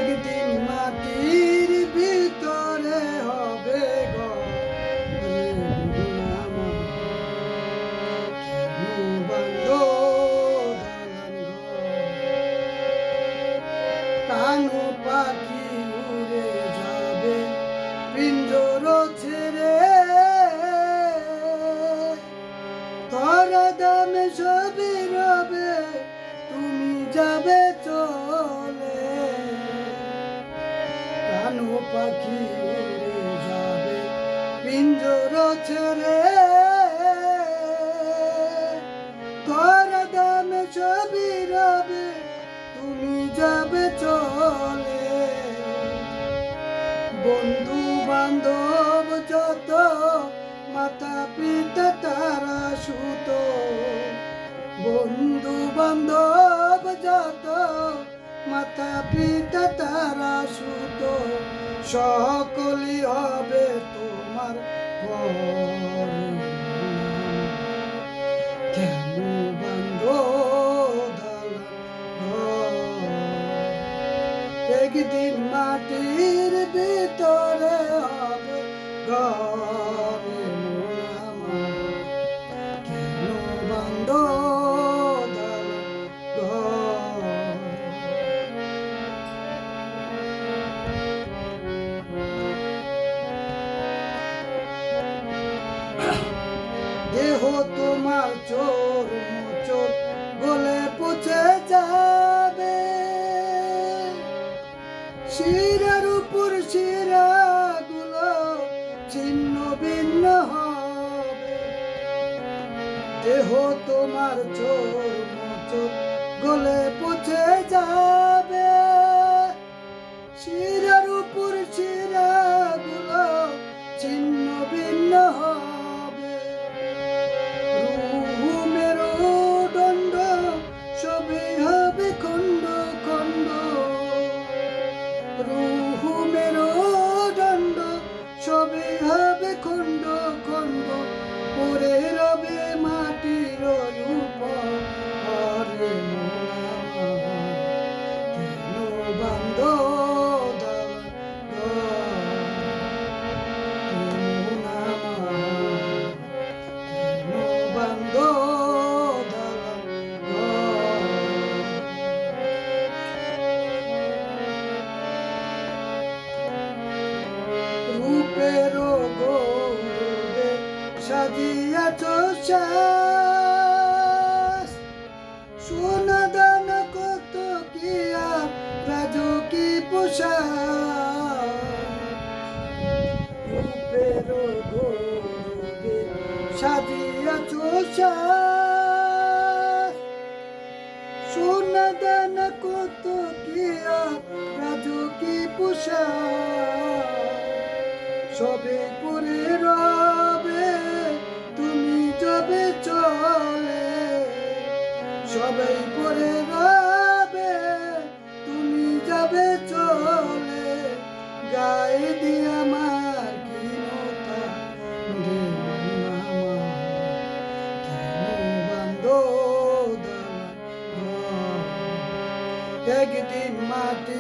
একদিন মাটির ভিতরে হবে ঘর রে মন আমার, কেন বাঁধো দালান ঘর? কানু পাখি উড়ে যাবে পিঞ্জর ছেড়ে, ধরা দামে সবই রবে তুমি যাবে চলে। কানু পাখি উড়ে যাবে পিঞ্জর ছেড়ে, ধরা দামে সবই রবে তুমি যাবে চলে। বন্ধু বান্ধব যত মাতা পিতা তারা সুত, বন্ধু বান্ধব যত মাতা পিতা তারা সুত, সকলই হবে তোমার পর। কেন বাঁধো দালান ঘর? একদিন মাটির ভিতরে হবে ঘর রে মন আমার, কেন বাঁধো দালান ঘর? দেহ তোমার চোর মোচর গলে পচে যাবে, শিরার উপর শিরাগুলো ছিন্ন ভিন্ন হবে। দেহ তোমার চোর মোচর গলে পচে যাবে, শিরার উপর শিরাগুলো ছিন্ন ভিন্ন হবে। রূহ মেরুদণ্ড সবই হবে খণ্ড খণ্ড, রূহ মেরুদণ্ড সবই হবে খণ্ড খণ্ড, পড়ে রবে মাটির উপর রে মন আমার, কেন বাঁধো দালান ঘর? মন আমার, কেন বাঁধো দালান ঘর? রূপের গৌরবে সাজিয়াছ শ্বাস, সোনা দানা কত কি আর রাজকী পোশাক। রূপের গৌরবে সাজিয়াছ শ্বাস, সোনা দানা কত কি আর রাজকী পোশাক। সবে পরে রবে তুমি যাবে চলে, সবাই পরে রবে তুমি যাবে চলে। গায়ে দিয়ে আমার কিনতা রে মন আমার, কেন বাঁধো দালান ঘর? একদিন মাটি